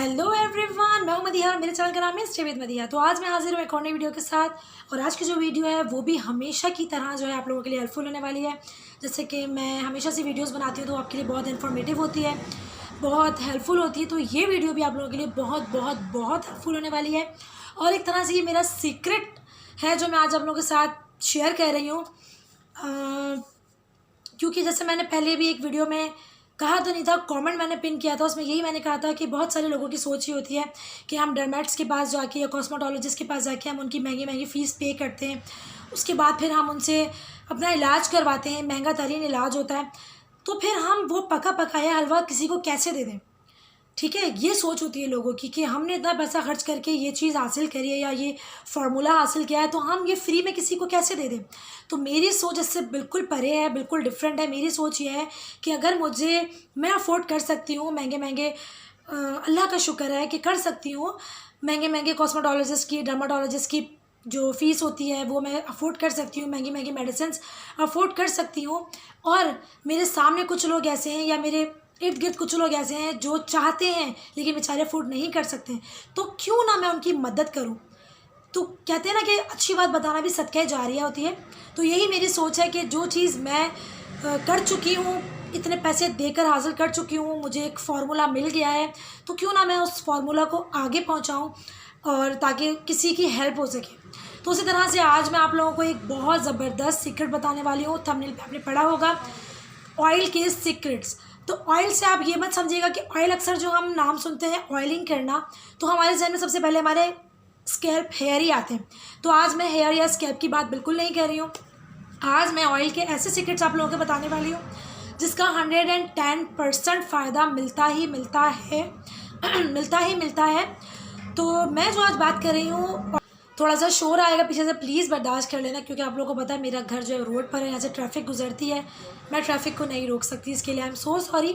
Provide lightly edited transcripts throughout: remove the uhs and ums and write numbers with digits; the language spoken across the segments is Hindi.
हेलो एवरीवन, मैं हूं मदिहा और मेरे चैनल का नाम है स्टे विद मदिहा। तो आज मैं हाजिर हूँ एक और नई वीडियो के साथ। और आज की जो वीडियो है वो भी हमेशा की तरह जो है आप लोगों के लिए हेल्पफुल होने वाली है। जैसे कि मैं हमेशा से वीडियोस बनाती हूँ तो आपके लिए बहुत इन्फॉर्मेटिव होती है, बहुत हेल्पफुल होती है। तो ये वीडियो भी आप लोगों के लिए बहुत बहुत बहुत हेल्पफुल होने वाली है। और एक तरह से ये मेरा सीक्रेट है जो मैं आज आप लोगों के साथ शेयर कर रही हूँ। क्योंकि जैसे मैंने पहले भी एक वीडियो में कहा तो नहीं था, कमेंट मैंने पिन किया था, उसमें यही मैंने कहा था कि बहुत सारे लोगों की सोच ही होती है कि हम डर्मेट्स के पास जाके या कॉस्मेटोलॉजिस्ट के पास जाके हम उनकी महंगी महंगी फ़ीस पे करते हैं। उसके बाद फिर हम उनसे अपना इलाज करवाते हैं, महंगा तरीन इलाज होता है, तो फिर हम वो पका पकाया हलवा किसी को कैसे दे दें। ठीक है, ये सोच होती है लोगों की कि हमने इतना पैसा खर्च करके ये चीज़ हासिल करी है या ये फार्मूला हासिल किया है, तो हम ये फ्री में किसी को कैसे दे दें। तो मेरी सोच इससे बिल्कुल परे है, बिल्कुल डिफरेंट है। मेरी सोच ये है कि अगर मैं अफोर्ड कर सकती हूँ महंगे महंगे, अल्लाह का शुक्र है कि कर सकती हूँ महंगे महंगे कॉस्मेटोलॉजिस्ट की, डर्माटोलॉजिस्ट की जो फ़ीस होती है वो मैं अफोर्ड कर सकती हूँ, महंगी महंगी मेडिसिन अफोर्ड कर सकती हूँ। और मेरे सामने कुछ लोग ऐसे हैं या मेरे इर्द गिर्द कुछ लोग ऐसे हैं जो चाहते हैं लेकिन बेचारे अफोर्ड नहीं कर सकते, तो क्यों ना मैं उनकी मदद करूं। तो कहते हैं ना कि अच्छी बात बताना भी सदका जारिया होती है। तो यही मेरी सोच है कि जो चीज़ मैं कर चुकी हूँ, इतने पैसे देकर हासिल कर चुकी हूँ, मुझे एक फार्मूला मिल गया है, तो क्यों ना मैं उस फार्मूला को आगे पहुँचाऊँ और ताकि किसी की हेल्प हो सके। तो उसी तरह से आज मैं आप लोगों को एक बहुत ज़बरदस्त सीक्रेट बताने वाली हूँ। थंबनेल पे आपने पढ़ा होगा ऑयल के सीक्रेट्स। तो ऑयल से आप ये मत समझिएगा कि ऑयल, अक्सर जो हम नाम सुनते हैं ऑयलिंग करना, तो हमारे जहन में सबसे पहले हमारे स्कैल्प, हेयर ही आते हैं। तो आज मैं हेयर या स्कैल्प की बात बिल्कुल नहीं कर रही हूँ। आज मैं ऑयल के ऐसे सीक्रेट्स आप लोगों को बताने वाली हूँ जिसका 110% फ़ायदा मिलता ही मिलता है मिलता ही मिलता है। तो मैं जो आज बात कर रही हूँ, थोड़ा सा शोर आएगा पीछे से, प्लीज़ बर्दाश्त कर लेना, क्योंकि आप लोगों को पता है मेरा घर जो है रोड पर है, यहाँ से ट्रैफिक गुजरती है, मैं ट्रैफिक को नहीं रोक सकती, इसके लिए आई एम सो सॉरी।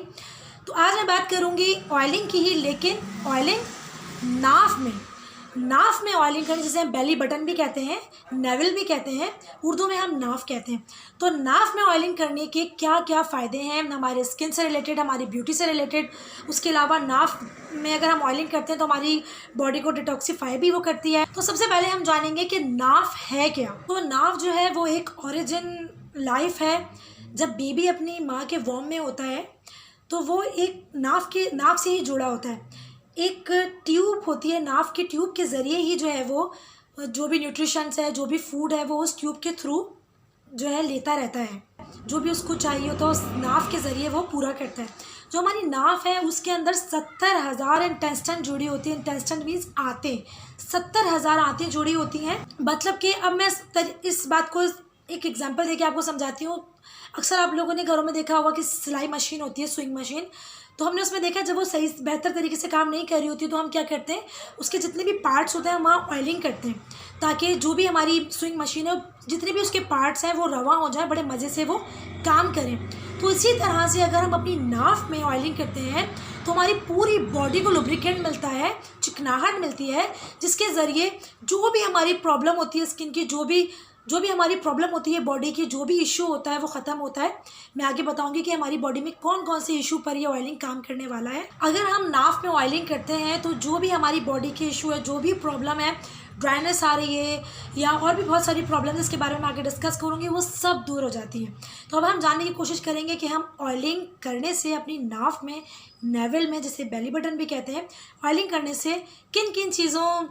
तो आज मैं बात करूँगी ऑयलिंग की ही, लेकिन ऑयलिंग नाफ में ऑयलिंग करनी, जिसे हम बेली बटन भी कहते हैं, नेवल भी कहते हैं, उर्दू में हम नाफ कहते हैं। तो नाफ में ऑयलिंग करने के क्या क्या फ़ायदे हैं हमारे स्किन से रिलेटेड, हमारी ब्यूटी से रिलेटेड। उसके अलावा नाफ में अगर हम ऑयलिंग करते हैं तो हमारी बॉडी को डिटॉक्सीफाई भी वो करती है। तो सबसे पहले हम जानेंगे कि नाफ है क्या। तो नाफ जो है वो एक ओरिजिन लाइफ है। जब बेबी अपनी माँ के वॉर्म में होता है तो वो एक नाफ से ही जुड़ा होता है। एक ट्यूब होती है, नाफ की ट्यूब के ज़रिए ही जो है वो जो भी न्यूट्रिशंस है, जो भी फूड है, वो उस ट्यूब के थ्रू जो है लेता रहता है। जो भी उसको चाहिए होता है उस नाफ के ज़रिए वो पूरा करता है। जो हमारी नाफ है उसके अंदर 70,000 इंटेस्टाइन जुड़ी होती है। इंटेस्टाइन मीन्स आंतें, 70,000 आंतें जुड़ी होती हैं। मतलब कि अब मैं इस बात को एक एग्जांपल देके आपको समझाती हूँ। अक्सर आप लोगों ने घरों में देखा होगा कि सिलाई मशीन होती है, स्विंग मशीन। तो हमने उसमें देखा जब वो सही बेहतर तरीके से काम नहीं कर रही होती तो हम क्या करते हैं, उसके जितने भी पार्ट्स होते हैं हम वहाँ ऑयलिंग करते हैं, ताकि जो भी हमारी स्विंग मशीन है जितने भी उसके पार्ट्स हैं वो रवा हो जाए, बड़े मज़े से वो काम करें। तो इसी तरह से अगर हम अपनी नाफ में ऑयलिंग करते हैं तो हमारी पूरी बॉडी को लुब्रिकेंट मिलता है, चिकनाहट मिलती है, जिसके ज़रिए जो भी हमारी प्रॉब्लम होती है स्किन की, जो भी हमारी प्रॉब्लम होती है बॉडी की, जो भी इशू होता है वो ख़त्म होता है। मैं आगे बताऊंगी कि हमारी बॉडी में कौन कौन से इशू पर ये ऑयलिंग काम करने वाला है। अगर हम नाफ में ऑयलिंग करते हैं तो जो भी हमारी बॉडी के इशू है, जो भी प्रॉब्लम है, ड्राइनेस आ रही है या और भी बहुत सारी प्रॉब्लम जिसके बारे में आगे डिस्कस करूँगी, वो सब दूर हो जाती हैं। तो अब हम जानने की कोशिश करेंगे कि हम ऑयलिंग करने से अपनी नाफ में, नेवल में, जिसे बेली बटन भी कहते हैं, ऑयलिंग करने से किन किन चीज़ों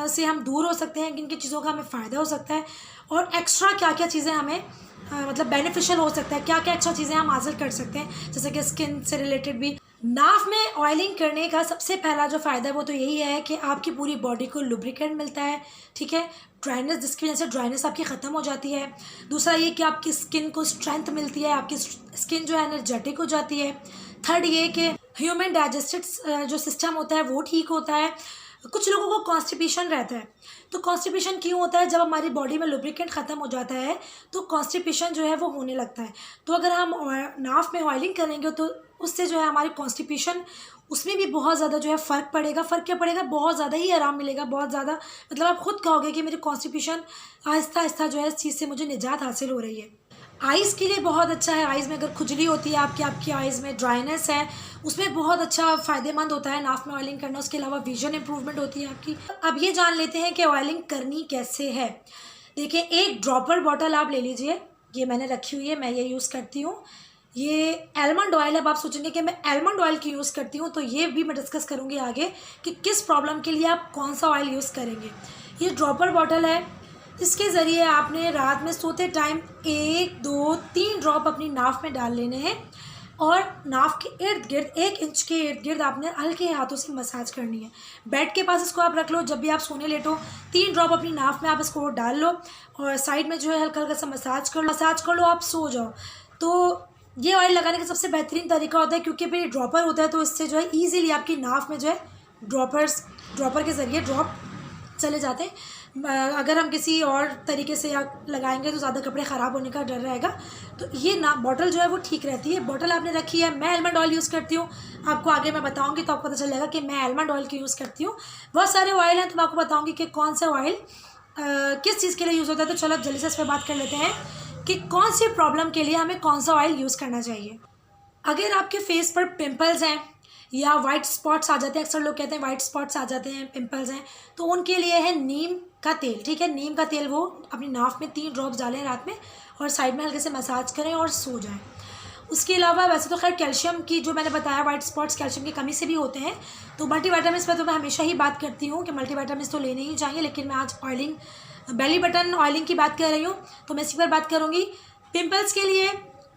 से हम दूर हो सकते हैं, किन किन चीज़ों का हमें फ़ायदा हो सकता है, और एक्स्ट्रा क्या क्या चीज़ें हमें मतलब बेनिफिशियल हो सकता है, क्या क्या एक्स्ट्रा चीज़ें हम हासिल कर सकते हैं, जैसे कि स्किन से रिलेटेड भी। नाफ में ऑयलिंग करने का सबसे पहला जो फ़ायदा है वो तो यही है कि आपकी पूरी बॉडी को लुब्रिकेंट मिलता है। ठीक है, ड्राइनेस, जिसकी वजह से ड्राइनेस आपकी ख़त्म हो जाती है। दूसरा ये कि आपकी स्किन को स्ट्रेंथ मिलती है, आपकी स्किन जो है एनर्जेटिक हो जाती है। थर्ड ये कि ह्यूमन डाइजेस्टिव जो सिस्टम होता है वो ठीक होता है। कुछ लोगों को कॉन्स्टिपेशन रहता है, तो कॉन्स्टिपेशन क्यों होता है? जब हमारी बॉडी में लुब्रिकेंट ख़त्म हो जाता है तो कॉन्स्टिपेशन जो है वो होने लगता है। तो अगर हम नाफ में ऑयलिंग करेंगे तो उससे जो है हमारी कॉन्स्टिपेशन, उसमें भी बहुत ज़्यादा जो है फ़र्क पड़ेगा। फ़र्क क्या पड़ेगा? बहुत ज़्यादा ही आराम मिलेगा, बहुत ज़्यादा, मतलब आप खुद कहोगे कि मेरी कॉन्स्टिपेशन आहिस्ता आहिस्ता जो है इस चीज़ से मुझे निजात हासिल हो रही है। आइज़ के लिए बहुत अच्छा है। आइज़ में अगर खुजली होती है आपकी आइज़ में ड्राइनेस है, उसमें बहुत अच्छा फ़ायदेमंद होता है नाक में ऑयलिंग करना। उसके अलावा विजन इंप्रूवमेंट होती है आपकी। अब ये जान लेते हैं कि ऑयलिंग करनी कैसे है। देखिए, एक ड्रॉपर बॉटल आप ले लीजिए, ये मैंने रखी हुई है, मैं ये यूज़ करती हूँ। ये आलमंड ऑयल है। अब आप सोचेंगे कि मैं आलमंड ऑयल क्यों यूज़ करती हूँ, तो ये भी मैं डिस्कस करूँगी आगे कि किस प्रॉब्लम के लिए आप कौन सा ऑयल यूज़ करेंगे। ये ड्रॉपर बॉटल है, इसके ज़रिए आपने रात में सोते टाइम 1, 2, 3 ड्रॉप अपनी नाक में डाल लेने हैं और नाक के इर्द गिर्द 1 इंच के इर्द गिर्द आपने हल्के हाथों से मसाज करनी है। बेड के पास इसको आप रख लो, जब भी आप सोने लेटो 3 ड्रॉप अपनी नाक में आप इसको डाल लो और साइड में जो है हल्का हल्का सा मसाज कर लो, आप सो जाओ। तो ये ऑयल लगाने का सबसे बेहतरीन तरीका होता है, क्योंकि फिर ड्रॉपर होता है तो इससे जो है ईजीली आपकी नाक में जो है ड्रॉपर के ज़रिए ड्रॉप चले जाते हैं। अगर हम किसी और तरीके से लगाएंगे तो ज़्यादा कपड़े ख़राब होने का डर रहेगा। तो ये ना बॉटल जो है वो ठीक रहती है। बॉटल आपने रखी है। मैं आलमंड ऑयल यूज़ करती हूँ, आपको आगे मैं बताऊँगी तो आपको पता चलेगा कि मैं आलमंड ऑयल क्यों यूज़ करती हूँ। बहुत सारे ऑयल हैं तो मैं आपको बताऊँगी कि कौन सा ऑयल किस चीज़ के लिए यूज़ होता है। तो चलो अब जल्दी से इस पर बात कर लेते हैं कि कौन सी प्रॉब्लम के लिए हमें कौन सा ऑयल यूज़ करना चाहिए। अगर आपके फेस पर पिंपल्स हैं या वाइट स्पॉट्स आ जाते हैं, अक्सर लोग कहते हैं वाइट स्पॉट्स आ जाते हैं, पिंपल्स हैं, तो उनके लिए है नीम का तेल। ठीक है, नीम का तेल वो अपनी नाक में 3 ड्रॉप्स डालें रात में और साइड में हल्के से मसाज करें और सो जाएं। उसके अलावा वैसे तो खैर कैल्शियम की, जो मैंने बताया वाइट स्पॉट्स कैल्शियम की कमी से भी होते हैं, तो मल्टीविटामिन्स पर तो मैं हमेशा ही बात करती हूँ कि मल्टीविटामिन्स तो लेने ही चाहिए, लेकिन मैं आज बेली बटन ऑयलिंग की बात कर रही हूँ तो मैं इसी पर बात करूँगी। पिंपल्स के लिए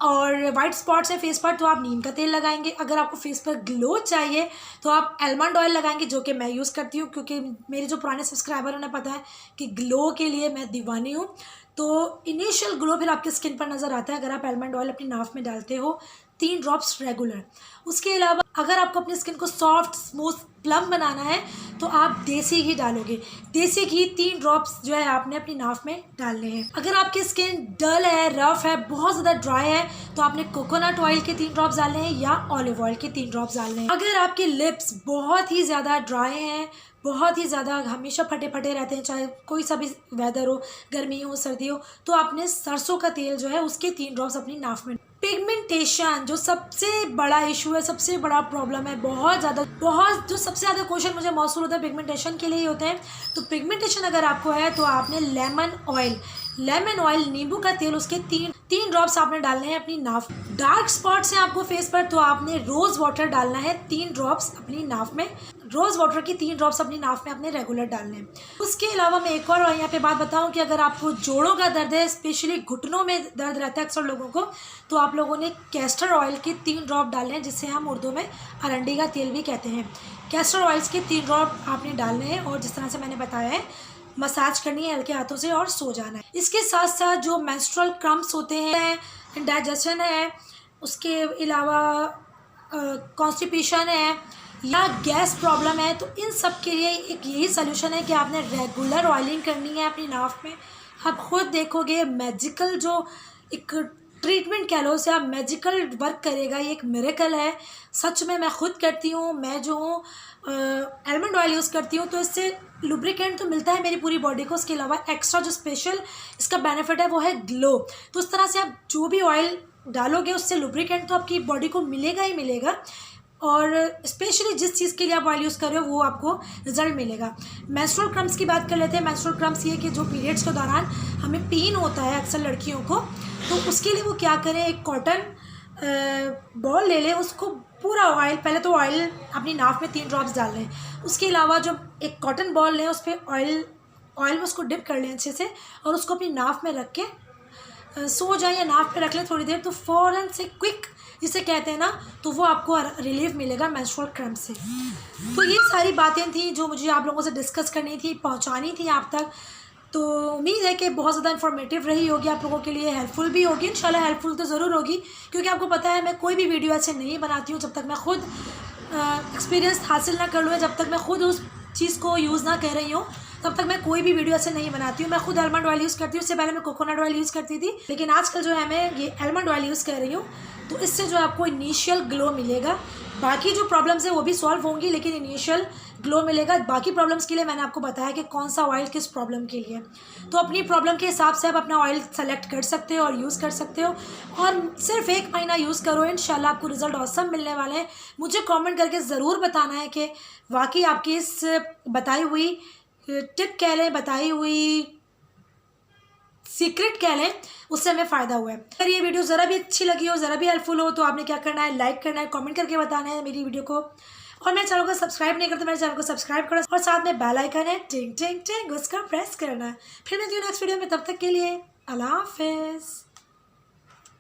और वाइट स्पॉट्स हैं फेस पर तो आप नीम का तेल लगाएंगे। अगर आपको फेस पर ग्लो चाहिए तो आप आलमंड ऑयल लगाएंगे, जो कि मैं यूज़ करती हूँ, क्योंकि मेरे जो पुराने सब्सक्राइबर उन्हें पता है कि ग्लो के लिए मैं दीवानी हूँ। तो इनिशियल ग्लो फिर आपकी स्किन पर नज़र आता है अगर आप आलमंड ऑयल अपनी नाक में डालते हो 3 ड्रॉप्स रेगुलर। उसके अलावा अगर आपको अपनी स्किन को सॉफ्ट, स्मूथ, प्लम बनाना है तो आप देसी घी डालोगे। देसी घी 3 ड्रॉप्स जो है आपने अपनी नाक में डालने हैं। अगर आपकी स्किन डल है, रफ है, बहुत ज़्यादा ड्राई है, तो आपने कोकोनट ऑयल के 3 ड्रॉप्स डालने हैं या ऑलिव ऑयल के 3 ड्रॉप्स डालने हैं। अगर आपके लिप्स बहुत ही ज़्यादा ड्राई हैं, बहुत ही ज़्यादा हमेशा फटे फटे रहते हैं, चाहे कोई सा भी वेदर हो, गर्मी हो, सर्दी हो, तो आपने सरसों का तेल जो है उसके 3 ड्रॉप्स अपनी नाक में। पिगमेंटेशन जो सबसे बड़ा इशू है, सबसे बड़ा प्रॉब्लम है, जो सबसे ज़्यादा क्वेश्चन मुझे मौसूल होता है पिगमेंटेशन के लिए ही होते हैं। तो पिगमेंटेशन अगर आपको है तो आपने लेमन ऑयल नींबू का तेल, उसके 3 ड्रॉप्स आपने डालने हैं अपनी नाक। डार्क स्पॉट्स हैं आपको फेस पर तो आपने रोज़ वाटर डालना है 3 ड्रॉप्स अपनी नाक में। रोज़ वाटर की 3 ड्रॉप्स अपनी नाक में अपने रेगुलर डालने हैं। उसके अलावा मैं एक और यहाँ पे बात बताऊँ कि अगर आपको जोड़ों का दर्द है, स्पेशली घुटनों में दर्द रहता है अक्सर लोगों को, तो आप लोगों ने कैस्टर ऑयल के 3 ड्रॉप डालने हैं, जिसे हम उर्दू में अरंडी का तेल भी कहते हैं। कैस्टर ऑयल्स के 3 ड्रॉप आपने डालने हैं और जिस तरह से मैंने बताया है मसाज करनी है हल्के हाथों से और सो जाना है। इसके साथ साथ जो मेंस्ट्रुअल क्रम्प्स होते हैं, इंडाइजेशन है, उसके अलावा कॉन्स्टिपेशन है या गैस प्रॉब्लम है, तो इन सब के लिए एक यही सोल्यूशन है कि आपने रेगुलर ऑयलिंग करनी है अपनी नाक में। आप खुद देखोगे मैजिकल जो एक ट्रीटमेंट कह लो उसे, आप मैजिकल वर्क करेगा। ये एक मिरेकल है, सच में मैं खुद करती हूँ। मैं जो हूँ आलमंड ऑयल यूज़ करती हूँ तो इससे लुब्रिकेंट तो मिलता है मेरी पूरी बॉडी को, उसके अलावा एक्स्ट्रा जो स्पेशल इसका बेनिफिट है वो है ग्लो। तो उस तरह से आप जो भी ऑयल डालोगे उससे लुब्रिकेंट तो आपकी बॉडी को मिलेगा ही मिलेगा, और स्पेशली जिस चीज़ के लिए आप ऑयल यूज़ कर रहे हो वो आपको रिजल्ट मिलेगा। मेंस्ट्रुअल क्रम्प्स की बात कर लेते हैं। मेंस्ट्रुअल क्रम्प्स ये कि जो पीरियड्स के दौरान हमें पेन होता है अक्सर लड़कियों को, तो उसके लिए वो क्या करें, एक कॉटन बॉल ले लें, उसको पूरा ऑयल, पहले तो ऑयल अपनी नाक में 3 ड्रॉप्स डाल लें। उसके अलावा जो एक कॉटन बॉल लें उस पर ऑयल में उसको डिप कर लें अच्छे से और उसको अपनी नाक में रख के सो जाए या नाक पे रख लें थोड़ी देर, तो फ़ौरन से क्विक जिसे कहते हैं ना, तो वो आपको रिलीफ मिलेगा मेंस्ट्रुअल क्रैम्प से। तो ये सारी बातें थी जो मुझे आप लोगों से डिस्कस करनी थी, पहुंचानी थी आप तक। तो उम्मीद है कि बहुत ज़्यादा इन्फॉर्मेटिव रही होगी, आप लोगों के लिए हेल्पफुल भी होगी। इंशाल्लाह हेल्पफुल तो ज़रूर होगी, क्योंकि आपको पता है मैं कोई भी वीडियो ऐसे नहीं बनाती हूँ जब तक मैं खुद एक्सपीरियंस हासिल ना कर लूँ, जब तक मैं खुद उस चीज़ को यूज़ ना कर रही हूँ। तब तक मैं कोई भी वीडियो ऐसे नहीं बनाती हूँ। मैं खुद आलमंड ऑयल यूज़ करती हूँ, उससे पहले मैं कोकोनट ऑयल यूज़ करती थी, लेकिन आजकल जो है मैं ये आलमंड ऑयल यूज़ कर रही हूँ। तो इससे जो आपको इनिशियल ग्लो मिलेगा, बाकी जो प्रॉब्लम्स है वो भी सॉल्व होंगी, लेकिन इनिशियल ग्लो मिलेगा। बाकी प्रॉब्लम्स के लिए मैंने आपको बताया कि कौन सा ऑयल किस प्रॉब्लम के लिए, तो अपनी प्रॉब्लम के हिसाब से आप अपना ऑयल सेलेक्ट कर सकते हो और यूज़ कर सकते हो। और सिर्फ 1 महीना यूज़ करो, इंशाल्लाह आपको रिजल्ट ऑसम मिलने वाले हैं। मुझे कमेंट करके ज़रूर बताना है कि वाकई आपकी इस बताई हुई टिप कह लें, बताई हुई सीक्रेट कह लें, उससे हमें फ़ायदा हुआ है। अगर ये वीडियो ज़रा भी अच्छी लगी हो, ज़रा भी हेल्पफुल हो, तो आपने क्या करना है, लाइक करना है, कमेंट करके बताना है मेरी वीडियो को। और मेरे चैनल को सब्सक्राइब नहीं करते, मेरे चैनल को सब्सक्राइब करो और साथ में बेल आइकन है टिंग टिंग टिंग, उसका प्रेस करना है। फिर मिलती हूँ नेक्स्ट वीडियो में, तब तक के लिए अल्लाह हाफिज़।